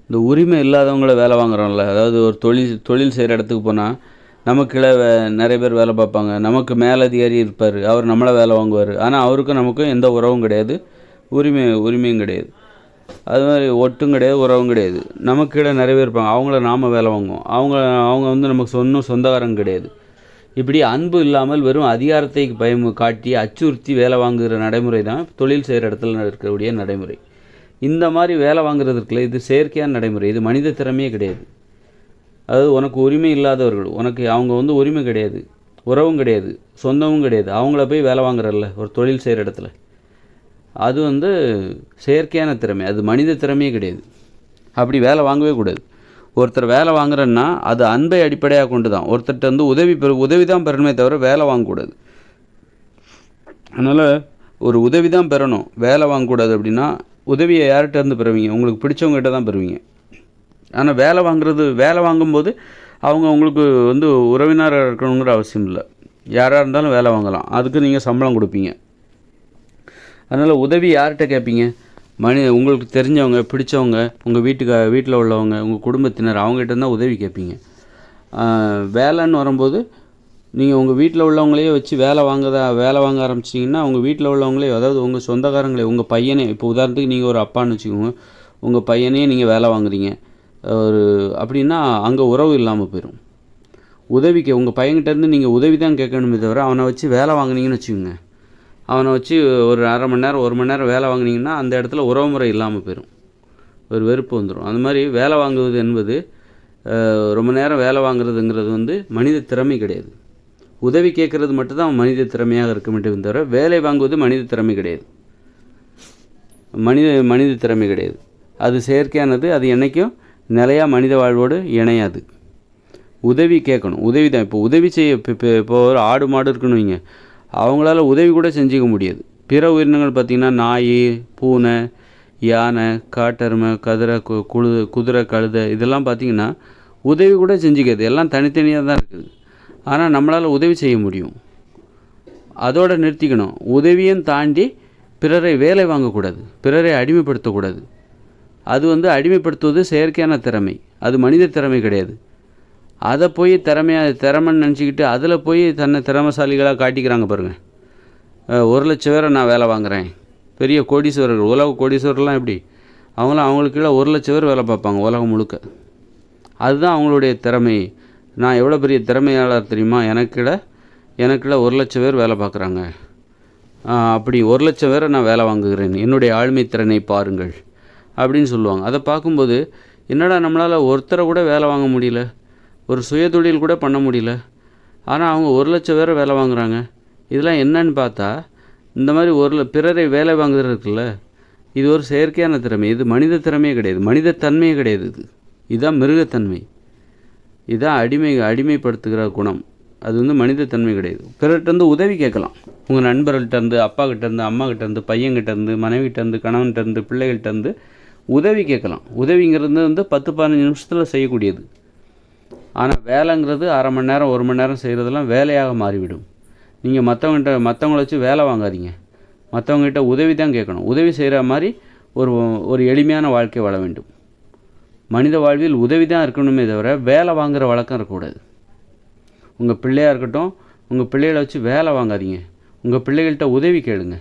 இந்த உரிமை இல்லாதவங்கள வேலை வாங்குறோம்ல, அதாவது ஒரு தொழில் செய்கிற இடத்துக்கு போனால் நமக்கு கீழே நிறைய பேர் வேலை பார்ப்பாங்க. நமக்கு மேலதிகாரி இருப்பார், அவர் நம்மளை வேலை வாங்குவார். ஆனால் அவருக்கும் நமக்கும் எந்த உறவும் கிடையாது, உரிமையும் கிடையாது. அது மாதிரி ஒட்டும் கிடையாது, உறவும் கிடையாது. நமக்கு கீழே நிறைய பேர் இருப்பாங்க, அவங்கள நாம் வேலை வாங்குவோம். அவங்க வந்து நமக்கு சொந்தக்காரங்க கிடையாது. இப்படி அன்பு இல்லாமல் வெறும் அதிகாரத்தை காட்டி அச்சுறுத்தி வேலை வாங்குகிற நடைமுறை தான் தொழில் செய்கிற இடத்துல இருக்கக்கூடிய நடைமுறை. இந்த மாதிரி வேலை வாங்குறது இருக்குல்ல, இது செயற்கையான நடைமுறை, இது மனித திறமையே கிடையாது. அதாவது உனக்கு உரிமை இல்லாதவர்கள், உனக்கு அவங்க வந்து உரிமை கிடையாது, உறவும் கிடையாது, சொந்தமும் கிடையாது, அவங்கள போய் வேலை வாங்குறல்ல ஒரு தொழில் செய்கிற இடத்துல, அது வந்து செயற்கையான திறமை, அது மனித திறமையே கிடையாது. அப்படி வேலை வாங்கவே கூடாது. ஒருத்தர் வேலை வாங்குறேன்னா அது அன்பை அடிப்படையாக கொண்டு தான். ஒருத்தர்கிட்ட வந்து உதவி தான் பெறணுமே தவிர வேலை வாங்கக்கூடாது. அதனால் ஒரு உதவி தான் பெறணும், வேலை வாங்கக்கூடாது. அப்படின்னா உதவியை யார்கிட்ட இருந்து பெறுவீங்க? உங்களுக்கு பிடிச்சவங்ககிட்ட தான் பெறுவீங்க. ஆனால் வேலை வாங்கும்போது அவங்க உங்களுக்கு வந்து உறவினராக இருக்கணுங்கிற அவசியம் இல்லை. யாராக இருந்தாலும் வேலை வாங்கலாம், அதுக்கு நீங்கள் சம்பளம் கொடுப்பீங்க. அதனால் உதவி யார்கிட்ட கேட்பீங்க? உங்களுக்கு தெரிஞ்சவங்க, பிடிச்சவங்க, உங்கள் வீட்டில் உள்ளவங்க, உங்கள் குடும்பத்தினர், அவங்ககிட்ட தான் உதவி கேட்பீங்க. வேலைன்னு வரும்போது நீங்கள் உங்கள் வீட்டில் உள்ளவங்களையே வச்சு வேலை வாங்க ஆரம்பிச்சிட்டிங்கன்னா, உங்கள் வீட்டில் உள்ளவங்களே, அதாவது உங்கள் சொந்தக்காரங்களே, உங்கள் பையனே, இப்போ உதாரணத்துக்கு நீங்கள் ஒரு அப்பான்னு வச்சுக்கோங்க, உங்கள் பையனே நீங்கள் வேலை வாங்குறீங்க அப்படின்னா அங்கே உறவு இல்லாமல் போயிடும். உங்கள் பையன்கிட்டேருந்து நீங்கள் உதவி தான் கேட்கணுமே தவிர அவனை வச்சு வேலை வாங்கினீங்கன்னு வச்சுக்கோங்க, அவனை வச்சு ஒரு அரை மணி நேரம் 1 மணி நேரம் வேலை வாங்கினீங்கன்னா அந்த இடத்துல உறவுமுறை இல்லாமல் போயிடும், ஒரு வெறுப்பு வந்துடும். அந்த மாதிரி வேலை வாங்குவது என்பது ரொம்ப நேரம் வேலை வாங்குறதுங்கிறது வந்து மனித திறமை கிடையாது. உதவி கேட்குறது மட்டும்தான் மனித திறமையாக இருக்க மட்டும் தவிர வேலை வாங்குவது மனித திறமை கிடையாது. மனித திறமை கிடையாது, அது செயற்கையானது. அது என்றைக்கும் நிலையாக மனித வாழ்வோடு இணையாது. உதவி கேட்கணும், உதவி தான். இப்போ உதவி செய்ய இப்போ ஒரு ஆடு மாடு இருக்குன்னு வைங்க, அவங்களால உதவி கூட செஞ்சுக்க முடியாது. பிற உயிரினங்கள் பார்த்திங்கன்னா நாய், பூனை, யானை, காட்டெருமை, குதிரை, கழுதை, இதெல்லாம் பார்த்திங்கன்னா உதவி கூட செஞ்சுக்காது, எல்லாம் தனித்தனியாக தான் இருக்குது. ஆனால் நம்மளால் உதவி செய்ய முடியும். அதோடு நிறுத்திக்கணும். உதவியும் தாண்டி பிறரை வேலை வாங்கக்கூடாது, பிறரை அடிமைப்படுத்தக்கூடாது. அது வந்து அடிமைப்படுத்துவது செயற்கையான திறமை, அது மனித திறமை கிடையாது. அதை போய் திறமைன்னு நினச்சிக்கிட்டு அதில் போய் தன்னை திறமைசாலிகளாக காட்டிக்கிறாங்க பாருங்கள். 1,00,000 பேரை நான் வேலை வாங்குகிறேன், பெரிய கோடீஸ்வரர்கள், உலக கோடீஸ்வரர்லாம் எப்படி? அவங்களுக்கு கீழே 1,00,000 பேர் வேலை பார்ப்பாங்க உலகம் முழுக்க. அதுதான் அவங்களுடைய திறமை. நான் எவ்வளோ பெரிய திறமையாளர் தெரியுமா? எனக்கு கீழே 1,00,000 பேர் வேலை பார்க்குறாங்க. அப்படி 1,00,000 பேரை நான் வேலை வாங்குகிறேன், என்னுடைய ஆளுமை திறனை பாருங்கள் அப்படின்னு சொல்லுவாங்க. அதை பார்க்கும்போது என்னடா நம்மளால் ஒருத்தரை கூட வேலை வாங்க முடியல, ஒரு சுயதொழில் கூட பண்ண முடியல, ஆனால் அவங்க 1,00,000 பேரை வேலை வாங்குகிறாங்க. இதெல்லாம் என்னன்னு பார்த்தா இந்த மாதிரி பிறரை வேலை வாங்குறது இருக்குல்ல, இது ஒரு செயற்கையான திறமை, இது மனித திறமையே கிடையாது, மனித தன்மையே கிடையாது. இதுதான் மிருகத்தன்மை, இதுதான் அடிமைப்படுத்துகிற குணம். அது வந்து மனித தன்மை கிடையாது. பிறர்கிட்டருந்து உதவி கேட்கலாம், உங்கள் நண்பர்கள்ட்டேருந்து, அப்பாக்கிட்டேருந்து, அம்மாக்கிட்டேருந்து, பையன்கிட்டேருந்து, மனைவிட்டேருந்து, கணவன்கிட்டேருந்து, பிள்ளைகள்கிட்டேருந்து உதவி கேட்கலாம். உதவிங்கிறது வந்து 10-15 நிமிஷத்தில் செய்யக்கூடியது. ஆனால் வேலைங்கிறது அரை மணி நேரம் 1 மணி நேரம் செய்கிறதெல்லாம் வேலையாக மாறிவிடும். நீங்கள் மற்றவங்கள வச்சு வேலை வாங்காதீங்க, மற்றவங்ககிட்ட உதவி தான் கேட்கணும். உதவி செய்கிற மாதிரி ஒரு எளிமையான வாழ்க்கை வாழ வேண்டும். மனித வாழ்வில் உதவி தான் இருக்கணுமே தவிர வேலை வாங்குகிற வழக்கம் இருக்கக்கூடாது. உங்கள் பிள்ளையாக இருக்கட்டும், உங்கள் பிள்ளைகளை வச்சு வேலை வாங்காதீங்க, உங்கள் பிள்ளைகள்கிட்ட உதவி கேளுங்க.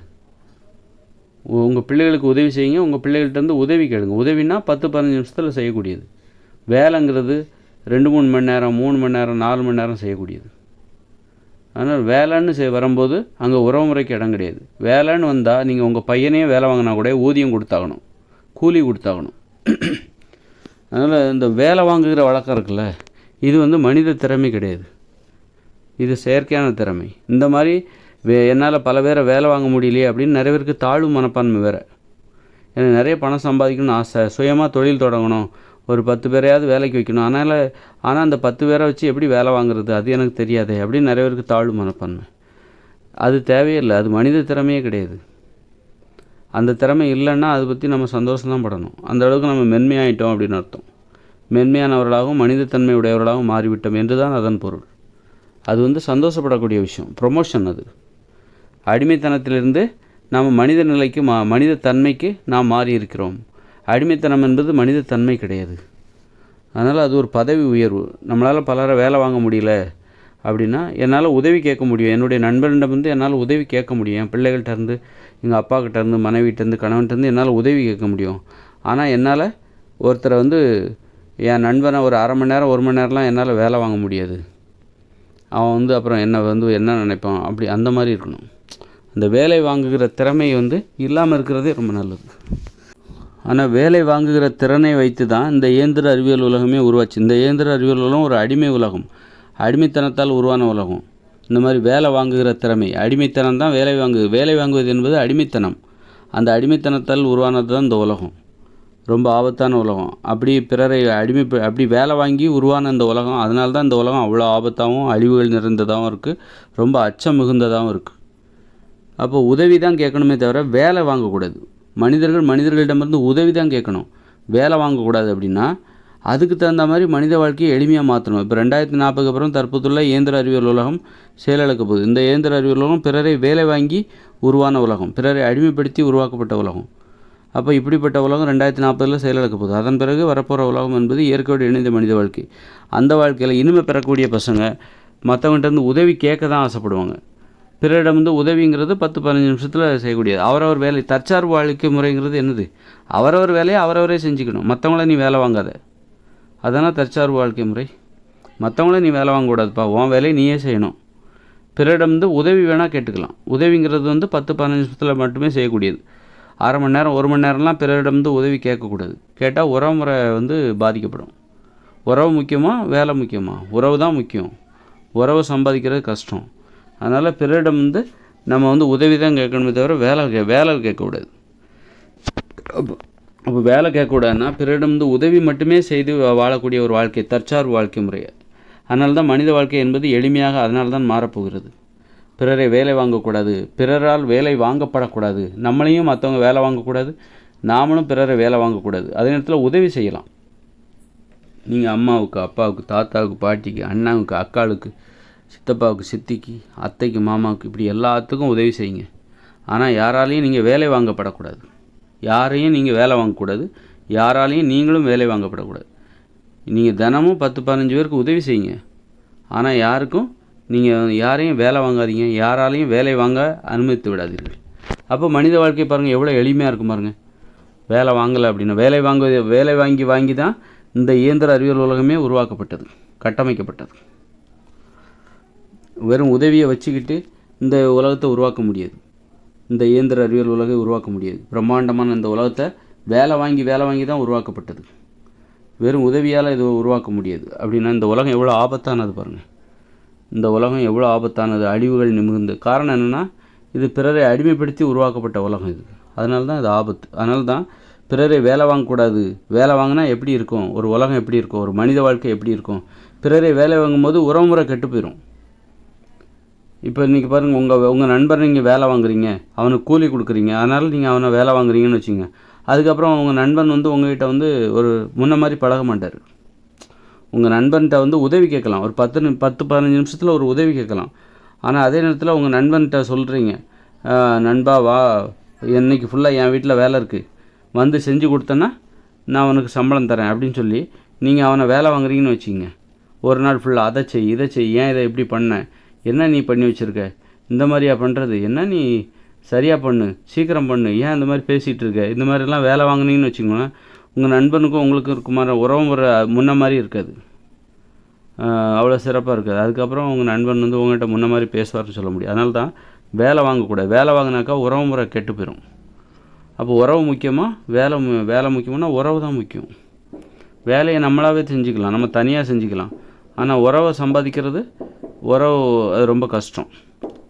உங்கள் பிள்ளைகளுக்கு உதவி செய்யுங்க, உங்கள் பிள்ளைகள்கிட்ட உதவி கேளுங்க. உதவினா 10-15 நிமிஷத்தில் செய்யக்கூடியது. வேலைங்கிறது 2-3 மணி நேரம், 3 மணி நேரம், 4 மணி நேரம் செய்யக்கூடியது. அதனால் வேலைன்னு வரும்போது அங்கே உறவுமுறைக்கு இடம் கிடையாது. வேலைன்னு வந்தால் நீங்கள் உங்கள் பையனையே வேலை வாங்கினா கூட ஊதியம் கொடுத்தாகணும், கூலி கொடுத்தாகணும். அதனால் இந்த வேலை வாங்குகிற வழக்கம் இருக்குல்ல, இது வந்து மனித திறமை கிடையாது, இது செயற்கையான திறமை. இந்த மாதிரி என்னால் பல பேரை வேலை வாங்க முடியலையே அப்படின்னு நிறைய பேருக்கு தாழ்வு மனப்பான்மை வேறு. எனக்கு நிறைய பணம் சம்பாதிக்கணும்னு ஆசை, சுயமாக தொழில் தொடங்கணும், ஒரு 10 பேரையாவது வேலைக்கு வைக்கணும், ஆனால் அந்த 10 பேரை வச்சு எப்படி வேலை வாங்குறது, அது எனக்கு தெரியாதே அப்படின்னு நிறைய பேருக்கு தாழ்வு மனப்பான்மை. அது தேவையில்லை, அது மனித திறமையே கிடையாது. அந்த திறமை இல்லைன்னா அதை பற்றி நம்ம சந்தோஷம்தான் படணும். அந்த அளவுக்கு நம்ம மென்மையாயிட்டோம் அப்படின்னு அர்த்தம். மென்மையானவர்களாகவும் மனிதத்தன்மை உடையவர்களாகவும் மாறிவிட்டோம் என்று தான் அதன் பொருள். அது வந்து சந்தோஷப்படக்கூடிய விஷயம், ப்ரொமோஷன். அது அடிமைத்தனத்திலிருந்து நாம் மனித நிலைக்கு மனித தன்மைக்கு நாம் மாறி இருக்கிறோம். அடிமைத்தனம் என்பது மனித தன்மை கிடையாது. அதனால் அது ஒரு பதவி உயர்வு. நம்மளால் பலரை வேலை வாங்க முடியல அப்படின்னா என்னால் உதவி கேட்க முடியும். என்னுடைய நண்பனிடம் வந்து என்னால் உதவி கேட்க முடியும். என் பிள்ளைகள்கிட்டருந்து, எங்கள் அப்பாக்கிட்டேருந்து, மனைவிட்டேருந்து, கணவன்கிட்டேருந்து என்னால் உதவி கேட்க முடியும். ஆனால் என்னால் ஒருத்தரை வந்து என் நண்பனை ஒரு அரை மணி நேரம் 1 மணி நேரம்லாம் என்னால் வேலை வாங்க முடியாது. அவன் வந்து அப்புறம் என்னை வந்து என்ன நினைப்பான், அப்படி அந்த மாதிரி இருக்கணும். அந்த வேலை வாங்குகிற திறமை வந்து இல்லாமல் இருக்கிறதே ரொம்ப நல்லது. ஆனால் வேலை வாங்குகிற திறனை வைத்து தான் இந்த இயந்திர அறிவியல் உலகமே உருவாச்சு. இந்த இயந்திர அறிவியல் உலகம் ஒரு அடிமை உலகம், அடிமைத்தனத்தால் உருவான உலகம். இந்த மாதிரி வேலை வாங்குகிற திறமை, அடிமைத்தனம் தான் வேலை வாங்குவது என்பது அடிமைத்தனம். அந்த அடிமைத்தனத்தால் உருவானது தான் இந்த உலகம். ரொம்ப ஆபத்தான உலகம். அப்படி பிறரை அப்படி வேலை வாங்கி உருவான இந்த உலகம். அதனால தான் இந்த உலகம் அவ்வளோ ஆபத்தாகவும் அழிவுகள் நிறைந்ததாகவும் இருக்குது, ரொம்ப அச்சம் மிகுந்ததாகவும் இருக்குது. அப்போ உதவி தான் கேட்கணுமே தவிர வேலை வாங்கக்கூடாது. மனிதர்களிடமிருந்து உதவி தான் கேட்கணும், வேலை வாங்கக்கூடாது. அப்படின்னா அதுக்கு தகுந்த மாதிரி மனித வாழ்க்கையை எளிமையாக மாற்றணும். இப்போ 2040 அப்புறம் தற்போதுள்ள இயந்திர அறிவியல் உலகம் செயலிழக்க போகுது. இந்த இயந்திர அறிவியல் உலகம் பிறரை வேலை வாங்கி உருவான உலகம், பிறரை அடிமைப்படுத்தி உருவாக்கப்பட்ட உலகம். அப்போ இப்படிப்பட்ட உலகம் 2040 செயலிழக்க போகுது. அதன் பிறகு வரப்போகிற உலகம் என்பது இயற்கையோடு இணைந்த மனித வாழ்க்கை. அந்த வாழ்க்கையில் இனிமேல் பெறக்கூடிய பசங்க மற்றவங்கிட்டேருந்து உதவி கேட்க தான் ஆசைப்படுவாங்க. பிறரிடம் வந்து உதவிங்கிறது 10-15 நிமிஷத்தில் செய்யக்கூடியது. அவரவர் வேலை, தற்சார்பு வாழ்க்கை முறைங்கிறது என்னது? அவரவர் வேலையை அவரவரே செஞ்சுக்கணும். மற்றவங்கள நீ வேலை வாங்காத. அதனால் தற்சார்பு வாழ்க்கை முறை. மற்றவங்கள நீ வேலை வாங்கக்கூடாதுப்பா, உன் வேலையை நீயே செய்யணும். பிறரிடம் வந்து உதவி வேணால் கேட்டுக்கலாம். உதவிங்கிறது வந்து 10-15 நிமிஷத்தில் மட்டுமே செய்யக்கூடியது. அரை மணி நேரம் 1 மணி நேரம்லாம் பிறரிடம் வந்து உதவி கேட்கக்கூடாது. கேட்டால் உறவு முறை வந்து பாதிக்கப்படும். உறவு முக்கியமா வேலை முக்கியமா? உறவு தான் முக்கியம். உறவு சம்பாதிக்கிறது கஷ்டம். அதனால் பிறரிடம் வந்து நம்ம வந்து உதவி தான் கேட்கணுமே தவிர வேலை கேட்கக்கூடாது. அப்போ வேலை கேட்கக்கூடாதுன்னா பிறரிடம் வந்து உதவி மட்டுமே செய்து வாழக்கூடிய ஒரு வாழ்க்கை, தற்சார்பு வாழ்க்கை முறையை. அதனால தான் மனித வாழ்க்கை என்பது எளிமையாக அதனால தான் மாறப்போகிறது. பிறரை வேலை வாங்கக்கூடாது, பிறரால் வேலை வாங்கப்படக்கூடாது. நம்மளையும் மற்றவங்க வேலை வாங்கக்கூடாது, நாமளும் பிறரை வேலை வாங்கக்கூடாது. அதே நேரத்தில் உதவி செய்யலாம். நீங்கள் அம்மாவுக்கு, அப்பாவுக்கு, தாத்தாவுக்கு, பாட்டிக்கு, அண்ணாவுக்கு, அக்காளுக்கு, சித்தப்பாவுக்கு, சித்திக்கு, அத்தைக்கு, மாமாவுக்கு, இப்படி எல்லாத்துக்கும் உதவி செய்யுங்க. ஆனால் யாராலையும் நீங்கள் வேலை வாங்கப்படக்கூடாது. யாரையும் நீங்கள் வேலை வாங்கக்கூடாது, யாராலையும் நீங்களும் வேலை வாங்கப்படக்கூடாது. நீங்கள் தினமும் 10-15 பேருக்கு உதவி செய்யுங்க. ஆனால் யாரையும் வேலை வாங்காதீங்க, யாராலையும் வேலை வாங்க அனுமதித்து விடாதீர்கள். அப்போ மனித வாழ்க்கை பாருங்கள் எவ்வளோ எளிமையாக இருக்கும் பாருங்கள். வேலை வாங்கலை அப்படின்னா வேலை வாங்கி தான் இந்த இயந்திர அறிவியல் உலகமே உருவாக்கப்பட்டது, கட்டமைக்கப்பட்டது. வெறும் உதவியை வச்சுக்கிட்டு இந்த உலகத்தை உருவாக்க முடியாது. இந்த இயந்திர அறிவியல் உலகை உருவாக்க முடியாது. பிரம்மாண்டமான இந்த உலகத்தை வேலை வாங்கி தான் உருவாக்கப்பட்டது. வெறும் உதவியால் இது உருவாக்க முடியாது. அப்படின்னா இந்த உலகம் எவ்வளோ ஆபத்தானது பாருங்கள். இந்த உலகம் எவ்வளோ ஆபத்தானது, அழிவுகள் நிமிர்ந்து. காரணம் என்னென்னா இது பிறரை அடிமைப்படுத்தி உருவாக்கப்பட்ட உலகம் இது. அதனால தான் இது ஆபத்து. அதனால தான் பிறரை வேலை வாங்கக்கூடாது. வேலை வாங்கினா எப்படி இருக்கும், ஒரு உலகம் எப்படி இருக்கும், ஒரு மனித வாழ்க்கை எப்படி இருக்கும்? பிறரை வேலை வாங்கும்போது உறவுமுறை கெட்டு போயிடும். இப்போ இன்றைக்கி பாருங்கள், உங்கள் நண்பர் நீங்கள் வேலை வாங்குறீங்க, அவனுக்கு கூலி கொடுக்குறீங்க, அதனால் நீங்கள் அவனை வேலை வாங்குறீங்கன்னு வச்சுங்க. அதுக்கப்புறம் உங்கள் நண்பன் வந்து உங்கள்கிட்ட வந்து ஒரு முன்ன மாதிரி பழக மாட்டார். உங்கள் நண்பன்கிட்ட வந்து உதவி கேட்கலாம், ஒரு 10-15 நிமிஷத்தில் ஒரு உதவி கேட்கலாம். ஆனால் அதே நேரத்தில் உங்கள் நண்பன்கிட்ட சொல்கிறீங்க, நண்பா வா, இன்றைக்கி ஃபுல்லாக என் வீட்டில் வேலை இருக்குது, வந்து செஞ்சு கொடுத்தேன்னா நான் அவனுக்கு சம்பளம் தரேன் அப்படின்னு சொல்லி நீங்கள் அவனை வேலை வாங்குறீங்கன்னு வச்சுங்க. ஒரு நாள் ஃபுல்லாக அதை செய், ஏன் இதை எப்படி பண்ண, என்ன நீ பண்ணி வச்சுருக்க, இந்த மாதிரியா பண்ணுறது, என்ன நீ சரியாக பண்ணு, சீக்கிரம் பண்ணு, ஏன் இந்த மாதிரி பேசிகிட்டு இருக்க, இந்த மாதிரிலாம் வேலை வாங்கினீங்கன்னு வச்சுக்கோங்களேன். உங்கள் நண்பனுக்கும் உங்களுக்கும் இருக்குமாற உறவு முன்ன மாதிரி இருக்காது, அவ்வளோ சிறப்பாக இருக்காது. அதுக்கப்புறம் உங்கள் நண்பன் வந்து உங்கள்கிட்ட முன்ன மாதிரி பேசுவார்னு சொல்ல முடியும். அதனால தான் வேலை வாங்கக்கூடாது. வேலை வாங்கினாக்கா உறவு முறை கெட்டு போயிடும். அப்போ உறவு முக்கியமாக வேலை முக்கியமானா உறவு தான் முக்கியம். வேலையை நம்மளாகவே செஞ்சுக்கலாம், நம்ம தனியாக செஞ்சுக்கலாம். ஆனால் உறவை சம்பாதிக்கிறது அது ரொம்ப கஷ்டம்.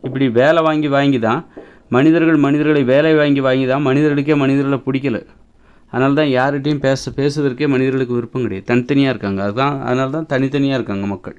இப்படி வேலை வாங்கி தான் மனிதர்களை வேலை வாங்கி தான் மனிதர்களை பிடிக்கல. அதனால தான் யார்கிட்டையும் பேசுவதற்கே மனிதர்களுக்கு விருப்பம் கிடையாது. தனித்தனியாக இருக்காங்க. அதனால தான் தனித்தனியாக இருக்காங்க மக்கள்.